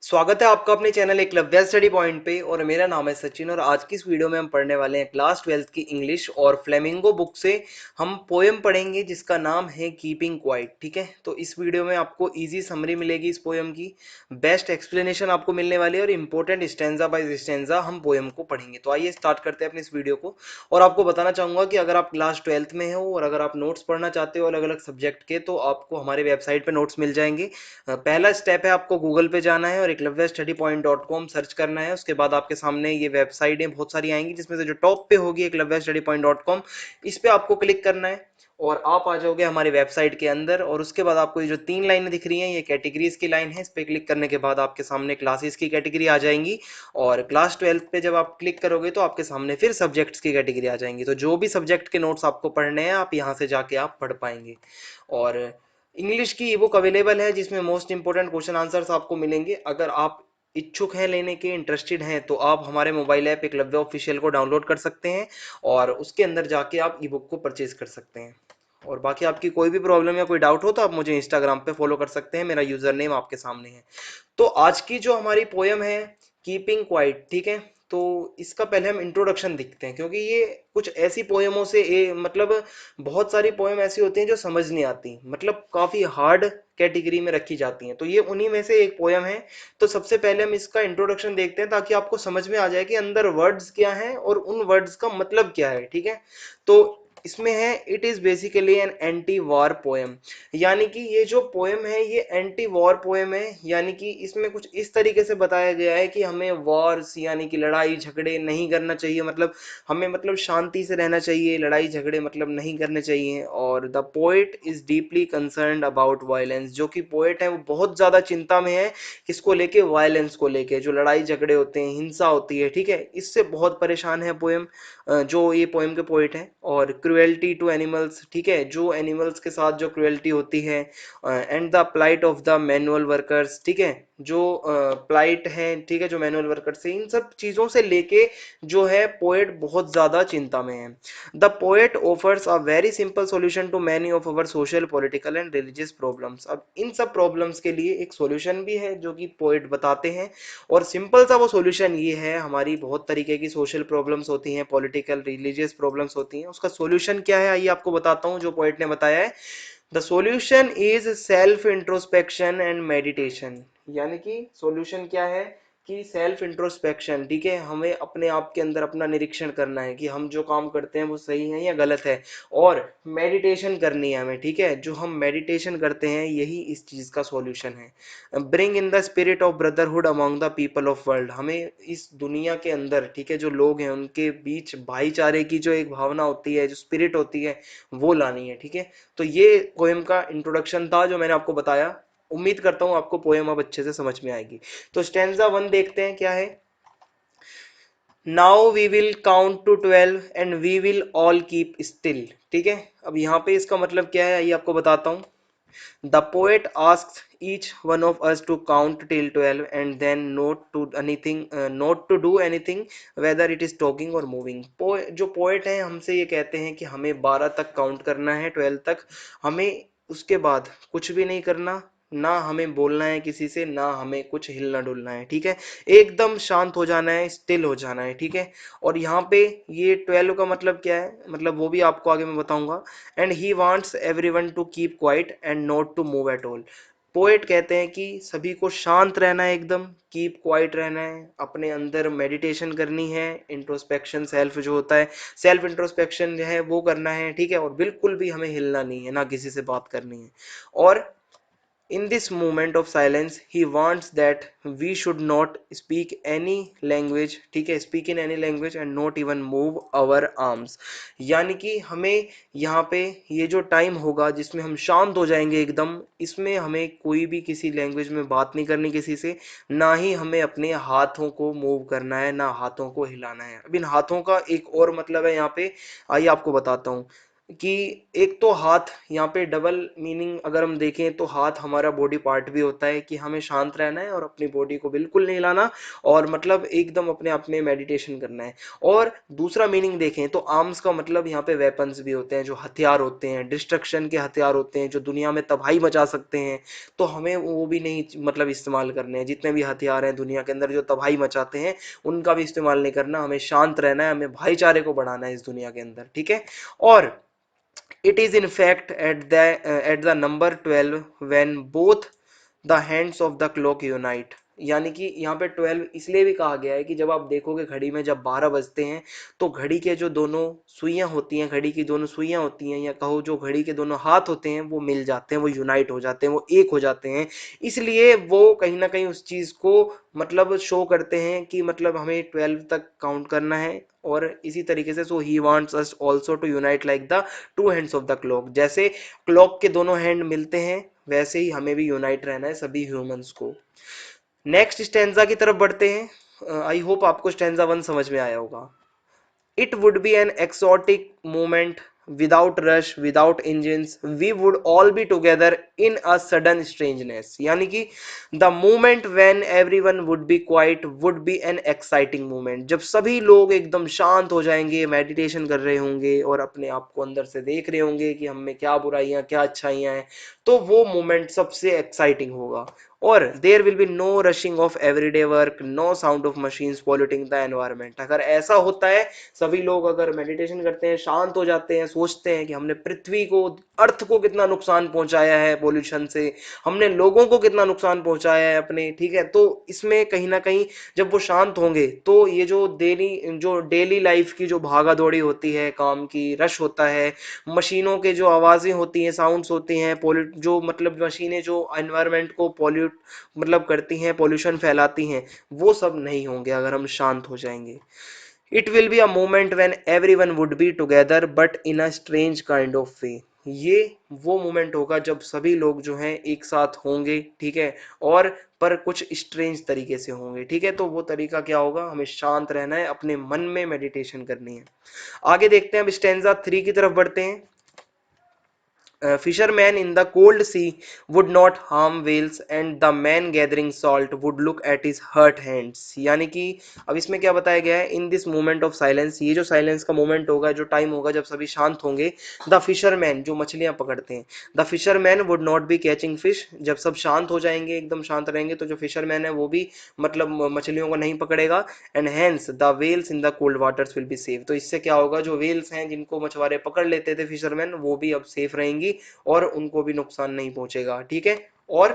स्वागत है आपका अपने चैनल एकलव्य स्टडी पॉइंट पे। और मेरा नाम है सचिन और आज की इस वीडियो में हम पढ़ने वाले हैं क्लास 12th की इंग्लिश और फ्लेमिंगो बुक से हम पोएम पढ़ेंगे जिसका नाम है कीपिंग क्वाइट। ठीक है, तो इस वीडियो में आपको इजी समरी मिलेगी इस पोएम की, बेस्ट एक्सप्लेनेशन आपको मिलने वाली है और इंपॉर्टेंट स्टैंजा बाय स्टैंजा हम पोएम को पढ़ेंगे। तो आइए स्टार्ट करते हैं अपने इस वीडियो को। और आपको बताना चाहूंगा कि अगर आप क्लास 12th में हो और अगर आप नोट्स पढ़ना चाहते हो अलग अलग सब्जेक्ट के, तो आपको हमारे वेबसाइट पे नोट्स मिल जाएंगे। पहला स्टेप है आपको गूगल पे जाना है और Eklavya study point .com search करना है। उसके बाद आपके सामने ये वेबसाइटें बहुत सारी आएंगी जिसमें से जो टॉप पे होगी एकलव्य स्टडी पॉइंट .com, इस पे आपको क्लिक करना है और आप आ जाओगे हमारी वेबसाइट के अंदर। और उसके बाद आपको ये जो तीन लाइनें दिख रही हैं ये कैटेगरीज की लाइन है, इस पे क्लिक करने के बाद आपके सामने क्लासेस की कैटेगरी आ जाएंगी। और क्लास 12th पे जब आप क्लिक करोगे तो आपके सामने फिर सब्जेक्ट्स की कैटेगरी आ जाएंगी। तो जो भी सब्जेक्ट के नोट्स आपको पढ़ने हैं आप यहाँ से जाके आप पढ़ पाएंगे। और इंग्लिश की ई बुक अवेलेबल है जिसमें मोस्ट इंपोर्टेंट क्वेश्चन आंसर्स आपको मिलेंगे। अगर आप इच्छुक हैं लेने के, इंटरेस्टेड हैं, तो आप हमारे मोबाइल ऐप एकलव्य ऑफिशियल को डाउनलोड कर सकते हैं और उसके अंदर जाके आप ई बुक को परचेज कर सकते हैं। और बाकी आपकी कोई भी प्रॉब्लम या कोई डाउट हो तो आप मुझे इंस्टाग्राम पे फॉलो कर सकते हैं, मेरा यूजर नेम आपके सामने है। तो आज की जो हमारी पोयम है कीपिंग क्वाइट, ठीक है, तो इसका पहले हम इंट्रोडक्शन देखते हैं क्योंकि ये कुछ ऐसी पोयमों से मतलब बहुत सारी पोयम ऐसी होती हैं जो समझ नहीं आती, मतलब काफी हार्ड कैटेगरी में रखी जाती हैं, तो ये उन्हीं में से एक पोयम है। तो सबसे पहले हम इसका इंट्रोडक्शन देखते हैं ताकि आपको समझ में आ जाए कि अंदर वर्ड्स क्या हैं और उन वर्ड्स का मतलब क्या है। ठीक है, तो इसमें है it is basically an anti war poem, यानी कि ये जो पोएम है ये एंटी वॉर पोएम है। यानी कि इसमें कुछ इस तरीके से बताया गया है कि हमें वॉर्स यानी कि लड़ाई झगड़े नहीं करना चाहिए, मतलब हमें मतलब शांति से रहना चाहिए, लड़ाई झगड़े मतलब नहीं करने चाहिए। और the poet is deeply concerned about violence, जो कि पोएट है वो बहुत ज्यादा चिंता में है किसको लेके, वायलेंस को लेके, जो लड़ाई झगड़े होते हैं, हिंसा होती है, ठीक है, इससे बहुत परेशान है पोएम, जो ये पोएम के पोएट हैं। और क्रुएल्टी टू एनिमल्स, ठीक है, जो एनिमल्स के साथ जो क्रुएल्टी होती है, and the plight of the manual workers, ठीक है, जो प्लाइट है, ठीक है, जो मैनुअल वर्कर्स है, इन सब चीजों से लेके जो है पोएट बहुत ज्यादा चिंता में है। The poet offers a very simple solution to many of our social political and religious problems. अब इन सब प्रॉब्लम्स के लिए एक सॉल्यूशन भी है जो कि पोएट बताते हैं। और सिंपल सा वो सॉल्यूशन ये है, हमारी बहुत तरीके की सोशल प्रॉब्लम्स होती हैं, पॉलिटिकल रिलीजियस प्रॉब्लम्स होती हैं, उसका सॉल्यूशन क्या है आइए आपको बताता हूँ जो पोएट ने बताया है। The solution is self introspection and meditation. यानी कि सॉल्यूशन क्या है कि सेल्फ इंट्रोस्पेक्शन, ठीक है, हमें अपने आप के अंदर अपना निरीक्षण करना है कि हम जो काम करते हैं वो सही है या गलत है। और मेडिटेशन करनी है हमें, ठीक है, जो हम मेडिटेशन करते हैं यही इस चीज का सॉल्यूशन है। Bring in the spirit of brotherhood among the people of world, हमें इस दुनिया के अंदर, ठीक है, जो लोग हैं उनके बीच भाईचारे की जो एक भावना होती है, जो स्पिरिट होती है, वो लानी है। ठीक है, तो ये पोएम का इंट्रोडक्शन था जो मैंने आपको बताया। उम्मीद करता हूं आपको पोएम अब अच्छे से समझ में आएगी। तो स्टैंजा 1 देखते हैं क्या है। Now we will count to 12 and we will all keep still. ठीक है, अब यहाँ पे इसका मतलब क्या है ये आपको बताता हूँ। The poet asks each one of us to count till 12 and then not to do anything, whether it is talking or moving. जो पोएट हैं हमसे ये कहते हैं कि हमें 12 तक काउंट करना है, 12 तक, हमें उसके बाद कुछ भी नहीं करना, ना हमें बोलना है किसी से, ना हमें कुछ हिलना डुलना है। ठीक है, एकदम शांत हो जाना है, स्टिल हो जाना है। ठीक है, और यहाँ पे ये 12 का मतलब क्या है, मतलब वो भी आपको आगे मैं बताऊंगा। And he wants everyone to keep quiet and not to move at all. Poet कहते हैं कि सभी को शांत रहना है, एकदम कीप क्वाइट रहना है, अपने अंदर मेडिटेशन करनी है, इंट्रोस्पेक्शन सेल्फ जो होता है, सेल्फ इंट्रोस्पेक्शन जो है वो करना है। ठीक है, और बिल्कुल भी हमें हिलना नहीं है, ना किसी से बात करनी है। और in this moment of silence he wants that we should not speak any language, ठीक है, speak in any language and not even move our arms। यानी कि हमें यहाँ पे ये जो टाइम होगा जिसमें हम शांत हो जाएंगे एकदम, इसमें हमें कोई भी किसी लैंग्वेज में बात नहीं करनी किसी से, ना ही हमें अपने हाथों को मूव करना है, ना हाथों को हिलाना है। अब इन हाथों का एक और मतलब है यहाँ पे, आइए आपको बताता हूँ। कि एक तो हाथ, यहाँ पे डबल मीनिंग अगर हम देखें तो हाथ हमारा बॉडी पार्ट भी होता है कि हमें शांत रहना है और अपनी बॉडी को बिल्कुल नहीं हिलाना और मतलब एकदम अपने आप में मेडिटेशन करना है। और दूसरा मीनिंग देखें तो आर्म्स का मतलब यहाँ पे वेपन्स भी होते हैं, जो हथियार होते हैं, डिस्ट्रक्शन के हथियार होते हैं, जो दुनिया में तबाही मचा सकते हैं। तो हमें वो भी नहीं मतलब इस्तेमाल करने हैं। जितने भी हथियार हैं दुनिया के अंदर जो तबाही मचाते हैं उनका भी इस्तेमाल नहीं करना, हमें शांत रहना है, हमें भाईचारे को बढ़ाना है इस दुनिया के अंदर, ठीक है। और it is in fact at the number 12 when both the hands of the clock unite। यानी कि यहाँ पे 12 इसलिए भी कहा गया है कि जब आप देखोगे घड़ी में जब 12 बजते हैं तो घड़ी के जो दोनों सुइयां होती हैं, घड़ी की दोनों सुइयां होती हैं, या कहो जो घड़ी के दोनों हाथ होते हैं वो मिल जाते हैं, वो यूनाइट हो जाते हैं, वो एक हो जाते हैं। इसलिए वो कहीं ना कहीं उस चीज को मतलब शो करते हैं कि मतलब हमें 12 तक काउंट करना है। और इसी तरीके से so he wants us also to unite like the two hands of the clock. जैसे क्लॉक के दोनों हैंड मिलते हैं वैसे ही हमें भी यूनाइट रहना है सभी ह्यूमंस को। नेक्स्ट स्टेंजा की तरफ बढ़ते हैं। आई होप आपको स्टेंजा 1 समझ में आया होगा। It would be an exotic moment without rush, without engines. We would all be together in a sudden strangeness। यानी कि the moment when everyone would be quiet would be an exciting moment। जब सभी लोग एकदम शांत हो जाएंगे, meditation कर रहे होंगे और अपने आप को अंदर से देख रहे होंगे कि हम में क्या बुराइयां क्या अच्छाइयां हैं, तो वो मोमेंट सबसे एक्साइटिंग होगा। और there will be no rushing of everyday work, no sound of machines polluting the environment. अगर ऐसा होता है, सभी लोग अगर मेडिटेशन करते हैं, शांत हो जाते हैं, सोचते हैं कि हमने पृथ्वी को, अर्थ को कितना नुकसान पहुंचाया है पोल्यूशन से, हमने लोगों को कितना नुकसान पहुंचाया है अपने, ठीक है, तो इसमें कहीं ना कहीं जब वो शांत होंगे तो ये जो डेली लाइफ की जो भागा दौड़ी होती है, काम की रश होता है, मशीनों के जो आवाजें होती हैं, साउंड्स होती हैं, पोल्यूट जो मतलब मशीनें जो एनवायरनमेंट को पॉल्यूट मतलब करती हैं, पोल्यूशन फैलाती हैं, वो सब नहीं होंगे अगर हम शांत हो जाएंगे। It will be a moment when everyone would be together but in a strange kind of वे। ये वो मोमेंट होगा जब सभी लोग जो हैं एक साथ होंगे, ठीक है, और पर कुछ स्ट्रेंज तरीके से होंगे, ठीक है। तो वो तरीका क्या होगा, हमें शांत रहना है, अपने मन में मेडिटेशन करनी है। आगे देखते हैं, अब स्टेंजा 3 की तरफ बढ़ते हैं। Fishermen in the cold sea would not harm whales and the man gathering salt would look at his hurt hands। यानी कि अब इसमें क्या बताया गया है, in this moment of silence, ये जो साइलेंस का मोमेंट होगा, जो टाइम होगा जब सभी शांत होंगे, द फिशरमैन जो मछलियां पकड़ते हैं, the fisherman would not be catching fish. जब सब शांत हो जाएंगे, एकदम शांत रहेंगे, तो जो फिशरमैन है वो भी मतलब मछलियों को नहीं पकड़ेगा। And hence the whales in the cold waters will be safe. तो इससे क्या होगा, जो वेल्स हैं जिनको मछुआरे पकड़ लेते थे फिशरमैन, वो भी अब सेफ रहेंगी और उनको भी नुकसान नहीं पहुंचेगा, ठीक है। और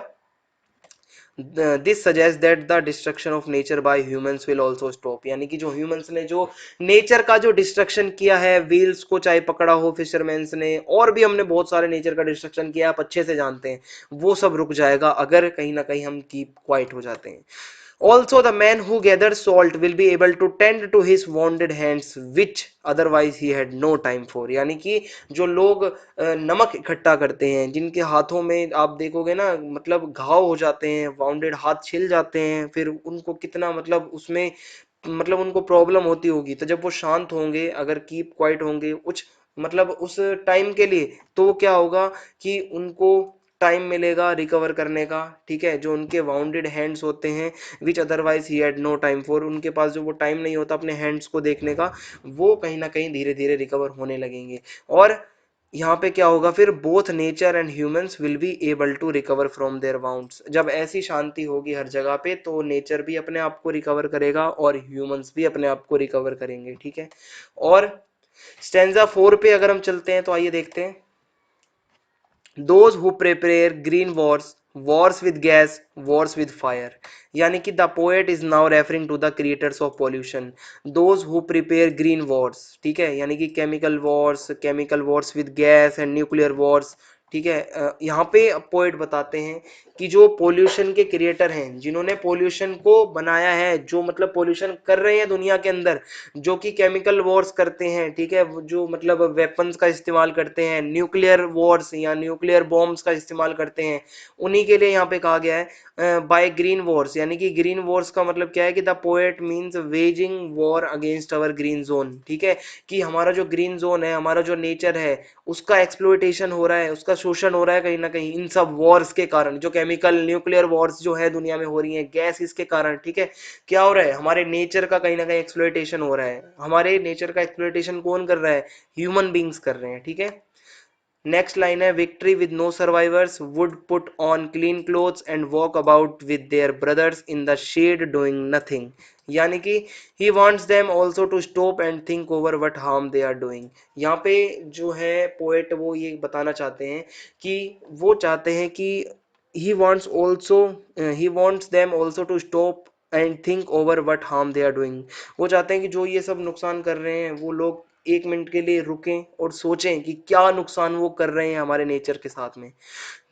this suggest that the destruction of nature by humans will also stop. यानी कि जो ह्यूमंस ने जो नेचर का जो डिस्ट्रक्शन किया है, व्हील्स को चाहे पकड़ा हो फिशरमैन्स ने, और भी हमने बहुत सारे नेचर का डिस्ट्रक्शन किया, आप अच्छे से जानते हैं, वो सब रुक जाएगा अगर कहीं ना कहीं हम कीप क्वाइट हो जाते हैं। Also, the man who gathers salt will be able to tend to his wounded hands, which otherwise he had no time for। यानी कि जो लोग नमक इकट्ठा करते हैं, जिनके हाथों में आप देखोगे ना मतलब घाव हो जाते हैं, वाउंडेड हाथ छिल जाते हैं, फिर उनको कितना मतलब उसमें मतलब उनको प्रॉब्लम होती होगी, तो जब वो शांत होंगे, अगर कीप क्वाइट होंगे कुछ मतलब उस टाइम के लिए, तो क्या होगा कि उनको टाइम मिलेगा रिकवर करने का, ठीक है। जो उनके वाउंडेड हैंड्स होते हैं, which otherwise he had no time for, उनके पास जो वो टाइम नहीं होता अपने हैंड्स को देखने का, वो कहीं ना कहीं धीरे धीरे रिकवर होने लगेंगे। और यहाँ पे क्या होगा फिर, both nature and humans will be able to recover from their wounds. जब ऐसी शांति होगी हर जगह पे, तो नेचर भी अपने आप को रिकवर करेगा और ह्यूमंस भी अपने आप को रिकवर करेंगे, ठीक है। और स्टेंजा 4 पे अगर हम चलते हैं तो आइए देखते हैं। those who prepare green wars with gas, wars with fire। यानी कि the poet is now referring to the creators of pollution. Those who prepare green wars, ठीक है, यानी कि chemical wars with gas and nuclear wars, ठीक है। यहाँ पे पोएट बताते हैं कि जो पोल्यूशन के क्रिएटर हैं, जिन्होंने पोल्यूशन को बनाया है, जो मतलब पोल्यूशन कर रहे हैं दुनिया के अंदर, जो कि केमिकल वॉर्स करते हैं, ठीक है, जो मतलब वेपन्स का इस्तेमाल करते हैं, न्यूक्लियर वॉर्स या न्यूक्लियर बॉम्ब्स का इस्तेमाल करते हैं, उन्हीं के लिए यहाँ पे कहा गया है बाय ग्रीन वॉर्स। यानी कि ग्रीन वॉर्स का मतलब क्या है कि the poet means waging war against our green zone, ठीक है, कि हमारा जो ग्रीन जोन है, हमारा जो नेचर है, उसका एक्सप्लोइटेशन हो रहा है, उसका शोषण हो रहा है कहीं ना कहीं इन सब वॉर्स के कारण, जो केमिकल न्यूक्लियर वॉर्स जो है दुनिया में हो रही है, गैस इसके कारण, ठीक है, क्या हो रहा है, हमारे नेचर का कहीं ना कहीं एक्सप्लोइटेशन हो रहा है। हमारे नेचर का एक्सप्लोइटेशन कौन कर रहा है? ह्यूमन बींग्स कर रहे हैं, ठीक है। नेक्स्ट लाइन है, victory with no survivors would put on clean clothes and walk about with their brothers in the shade doing nothing. यानी कि he wants them also to stop and think over what harm they are doing. यहाँ पे जो है poet वो ये बताना चाहते हैं कि वो चाहते हैं कि he wants also he wants them also to stop and think over what harm they are doing। वो चाहते हैं कि जो ये सब नुकसान कर रहे हैं वो लोग एक मिनट के लिए रुकें और सोचें कि क्या नुकसान वो कर रहे हैं हमारे नेचर के साथ में।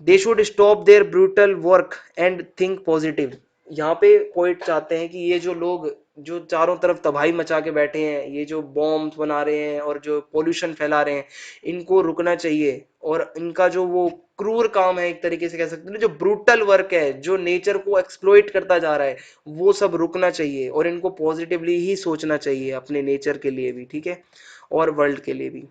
They should stop their brutal work and think positive. यहाँ पे पोइट चाहते हैं कि ये जो लोग जो चारों तरफ तबाही मचा के बैठे हैं, ये जो बॉम्ब बना रहे हैं और जो पोल्यूशन फैला रहे हैं, इनको रुकना चाहिए। और इनका जो वो क्रूर काम है, एक तरीके से कह सकते हैं, जो ब्रूटल वर्क है, जो नेचर को एक्सप्लॉइट करता जा रहा है, वो सब रुकना चाहिए और इनको पॉजिटिवली ही सोचना चाहिए अपने नेचर के लिए भी, ठीक है, और वर्ल्ड के लिए भी।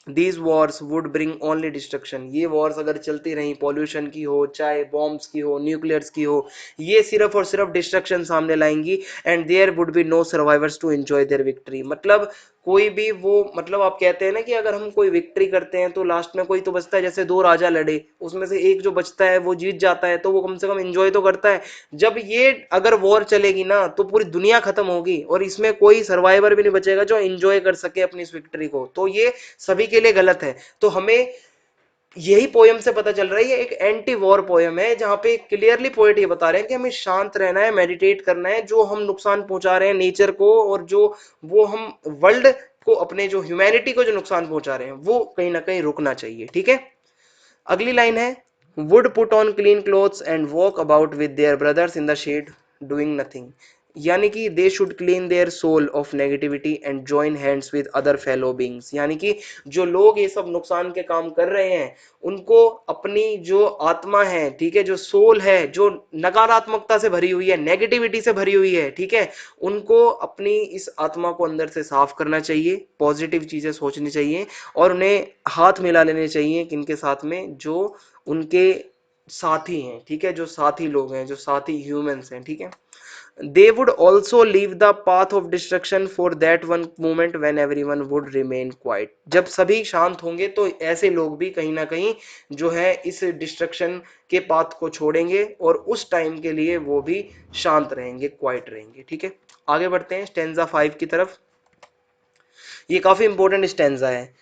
These Wars would bring only destruction. ये वॉर्स अगर चलती रही, पॉल्यूशन की हो, चाहे बॉम्ब्स की हो, न्यूक्लियर्स की हो, ये सिर्फ और सिर्फ डिस्ट्रक्शन सामने लाएंगी। And there would be no survivors to enjoy their victory. मतलब कोई भी वो, मतलब आप कहते हैं ना कि अगर हम कोई विक्ट्री करते हैं तो लास्ट में कोई तो बचता है, जैसे दो राजा लड़े, उसमें से एक जो बचता है वो जीत जाता है, तो वो कम से कम एंजॉय तो करता है। जब ये अगर वॉर चलेगी ना तो पूरी दुनिया खत्म होगी और इसमें कोई सर्वाइवर भी नहीं बचेगा जो एंजॉय कर सके अपनी इस विक्ट्री को, तो ये सभी के लिए गलत है। तो हमें यही पोयम से पता चल रहा है, ये एक एंटी वॉर पोयम है जहां पे क्लियरली पोएट ये बता रहे हैं कि हमें शांत रहना है, मेडिटेट करना है, जो हम नुकसान पहुंचा रहे हैं नेचर को और जो वो हम वर्ल्ड को, अपने जो ह्यूमैनिटी को जो नुकसान पहुंचा रहे हैं, वो कहीं ना कहीं रुकना चाहिए, ठीक है। अगली लाइन है, would put on clean clothes and walk about with their brothers in the shade doing nothing. यानी कि they should clean their soul of negativity and join hands with other fellow beings. यानी कि जो लोग ये सब नुकसान के काम कर रहे हैं, उनको अपनी जो आत्मा है, ठीक है, जो सोल है, जो नकारात्मकता से भरी हुई है, नेगेटिविटी से भरी हुई है, ठीक है, उनको अपनी इस आत्मा को अंदर से साफ करना चाहिए, पॉजिटिव चीजें सोचनी चाहिए और उन्हें हाथ मिला लेने चाहिए किनके साथ में, जो उनके साथी हैं, ठीक है, जो साथी लोग हैं, जो साथी ह्यूमंस हैं, ठीक है। They would also leave the path of destruction for that one moment when everyone would remain quiet। जब सभी शांत होंगे तो ऐसे लोग भी कहीं ना कहीं जो है इस डिस्ट्रक्शन के पाथ को छोड़ेंगे और उस टाइम के लिए वो भी शांत रहेंगे, क्वाइट रहेंगे, ठीक है। आगे बढ़ते हैं स्टेंजा 5 की तरफ। ये काफी इंपॉर्टेंट स्टेंजा है।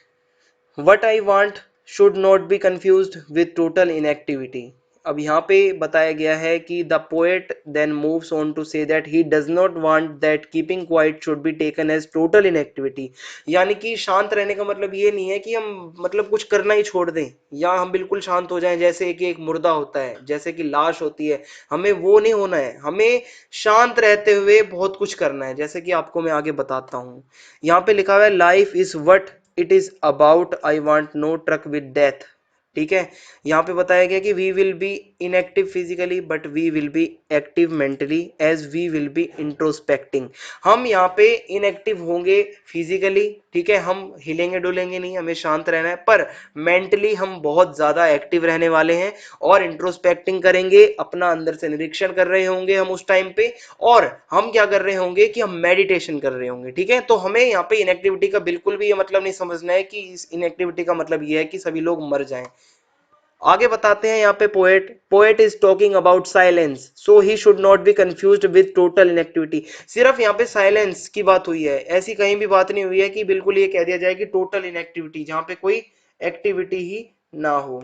What I want should not be confuse with total inactivity. अब यहाँ पे बताया गया है कि the poet then moves on to say that he does not want that keeping quiet should be taken as total inactivity. यानी कि शांत रहने का मतलब ये नहीं है कि हम मतलब कुछ करना ही छोड़ दें या हम बिल्कुल शांत हो जाएं, जैसे कि एक मुर्दा होता है, जैसे कि लाश होती है, हमें वो नहीं होना है। हमें शांत रहते हुए बहुत कुछ करना है, जैसे कि आपको मैं आगे बताता हूँ। यहाँ पे लिखा हुआ है, life is what it is about, I want no truck with death. ठीक है, यहाँ पे बताया गया कि we will be inactive physically but we will be active mentally as we will be introspecting. हम यहाँ पे इनएक्टिव होंगे फिजिकली, ठीक है, हम हिलेंगे डुलेंगे नहीं, हमें शांत रहना है, पर मेंटली हम बहुत ज्यादा एक्टिव रहने वाले हैं और इंट्रोस्पेक्टिंग करेंगे, अपना अंदर से निरीक्षण कर रहे होंगे हम उस टाइम पे। और हम क्या कर रहे होंगे कि हम मेडिटेशन कर रहे होंगे, ठीक है। तो हमें यहाँ पे इनएक्टिविटी का बिल्कुल भी ये मतलब नहीं समझना है कि इस इनएक्टिविटी का मतलब ये है कि सभी लोग मर जाएं। आगे बताते हैं यहाँ पे, poet is talking about silence so he should not B confused with total inactivity. सिर्फ यहाँ पे साइलेंस की बात हुई है, ऐसी कहीं भी बात नहीं हुई है कि बिल्कुल ये कह दिया जाए कि टोटल इनएक्टिविटी, जहां पे कोई एक्टिविटी ही ना हो।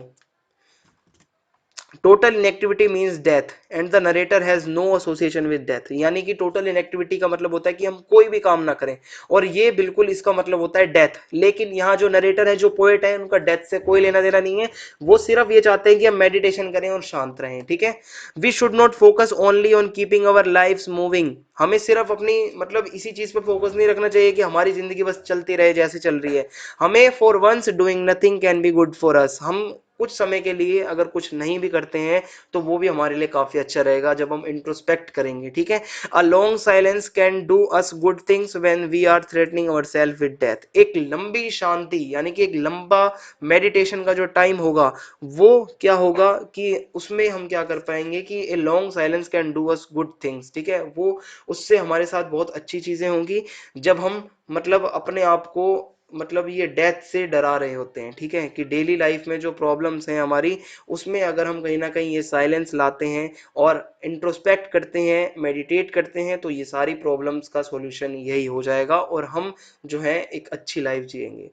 Total inactivity means death and the narrator has no association with death, यानी कि टोटल इनएक्टिविटी का मतलब होता है कि हम कोई भी काम ना करें, और ये बिल्कुल इसका मतलब होता है डेथ। लेकिन यहाँ जो नरेटर है, जो पोएट है, उनका डेथ से कोई लेना देना नहीं है, वो सिर्फ ये चाहते हैं कि हम मेडिटेशन करें और शांत रहें, ठीक है। We should not focus only on keeping our life moving, हमें सिर्फ अपनी मतलब इसी चीज पे फोकस नहीं रखना चाहिए कि हमारी जिंदगी बस चलती रहे जैसे चल रही है। हमें for once doing nothing can be good for us, हम कुछ समय के लिए अगर कुछ नहीं भी करते हैं तो वो भी हमारे लिए काफी अच्छा रहेगा जब हम इंट्रोस्पेक्ट करेंगे, ठीक है। A long silence can do us good things when we are threatening our self with death, एक लंबी शांति यानी कि एक लंबा मेडिटेशन का जो टाइम होगा वो क्या होगा कि उसमें हम क्या कर पाएंगे कि a long silence can do us good things, ठीक है। वो उससे हमारे साथ बहुत अच्छी चीजें होंगी जब हम मतलब अपने आप को मतलब ये डेथ से डरा रहे होते हैं, ठीक है, कि डेली लाइफ में जो प्रॉब्लम्स हैं हमारी, उसमें अगर हम कहीं ना कहीं ये साइलेंस लाते हैं और इंट्रोस्पेक्ट करते हैं, मेडिटेट करते हैं, तो ये सारी प्रॉब्लम्स का सॉल्यूशन यही हो जाएगा और हम जो है एक अच्छी लाइफ जिएंगे।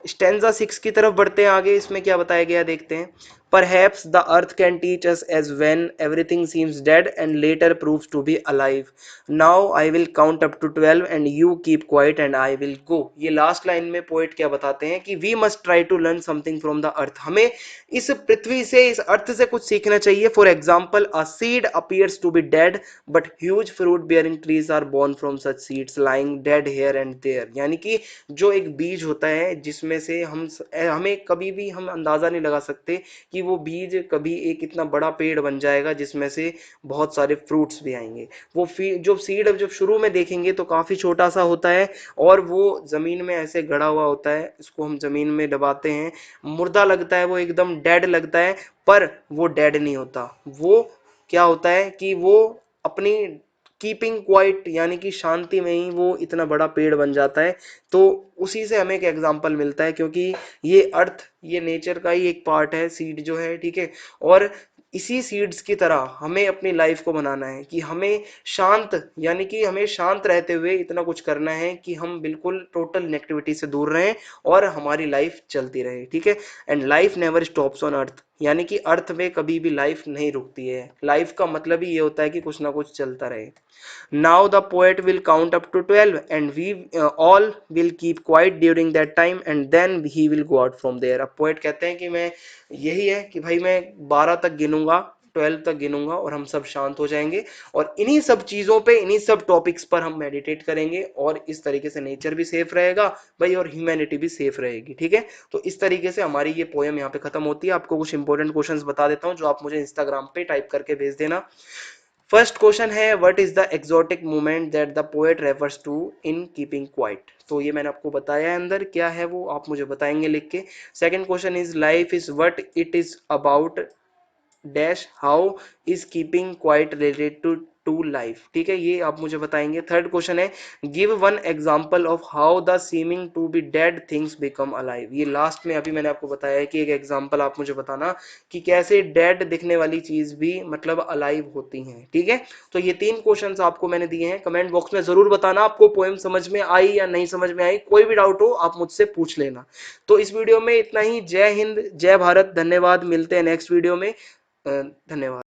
स्टेंजा 6 की तरफ बढ़ते हैं आगे, इसमें क्या बताया गया देखते हैं। Perhaps the earth can teach us as when everything seems dead and later proves to be alive. Now I will count up to 12 and you keep quiet and I will go. ये last line में poet क्या बताते हैं कि we must try to learn something from the earth. हमें इस पृथ्वी से, इस अर्थ से कुछ सीखना चाहिए। For example, a seed appears to be dead but huge fruit bearing trees are born from such seeds lying dead here and there, यानी कि जो एक बीज होता है जिसमें से हमें कभी भी हम अंदाजा नहीं लगा सकते कि वो बीज कभी एक इतना बड़ा पेड़ बन जाएगा जिसमें से बहुत सारे फ्रूट्स भी आएंगे। वो जो सीड जब शुरू में देखेंगे तो काफी छोटा सा होता है और वो जमीन में ऐसे गड़ा हुआ होता है, इसको हम जमीन में दबाते हैं, मुर्दा लगता है, वो एकदम डेड लगता है, पर वो डेड नहीं होता। वो क्या होता है कि वो अपनी कीपिंग क्वाइट यानी कि शांति में ही वो इतना बड़ा पेड़ बन जाता है। तो उसी से हमें एक एग्जाम्पल मिलता है, क्योंकि ये अर्थ, ये नेचर का ही एक पार्ट है सीड जो है, ठीक है। और इसी सीड्स की तरह हमें अपनी लाइफ को बनाना है कि हमें शांत यानी कि हमें शांत रहते हुए इतना कुछ करना है कि हम बिल्कुल टोटल नेगेटिविटी से दूर रहें और हमारी लाइफ चलती रहे, ठीक है। And life never stops on earth, यानी कि अर्थ में कभी भी लाइफ नहीं रुकती है। लाइफ का मतलब ही ये होता है कि कुछ ना कुछ चलता रहे। Now the poet will count up to 12 and we all will keep quiet during that time and then he will go out from there. अब poet कहते हैं कि मैं यही है कि भाई मैं 12 तक गिनूंगा, 12 तक गिनूंगा और हम सब शांत हो जाएंगे और इन्हीं सब चीजों पे, इन्हीं सब टॉपिक्स पर हम मेडिटेट करेंगे और इस तरीके से नेचर भी सेफ रहेगा भाई और ह्यूमैनिटी भी सेफ रहेगी, ठीक है। तो इस तरीके से हमारी ये पोएम यहाँ पे खत्म होती है। आपको कुछ इंपॉर्टेंट क्वेश्चंस बता देता हूँ जो आप मुझे इंस्टाग्राम पे टाइप करके भेज देना। फर्स्ट क्वेश्चन है, what is the exotic movement that the poet refers to in keeping quiet, तो ये मैंने आपको बताया है अंदर, क्या है वो आप मुझे बताएंगे लिख के। Second question is, life is what it is about dash how is keeping quiet related to life, ठीक है, ये आप मुझे बताएंगे। थर्ड क्वेश्चन है, give one example of how the seeming to be dead things become alive, ये last में अभी मैंने आपको बताया है कि एक एग्जांपल आप मुझे बताना कि कैसे डेड दिखने वाली चीज भी मतलब अलाइव होती हैं, ठीक है। तो ये तीन क्वेश्चंस आपको मैंने दिए हैं। कमेंट बॉक्स में जरूर बताना आपको पोएम समझ में आई या नहीं समझ में आई, कोई भी डाउट हो आप मुझसे पूछ लेना। तो इस वीडियो में इतना ही। जय हिंद, जय भारत, धन्यवाद, मिलते हैं नेक्स्ट वीडियो में। धन्यवाद।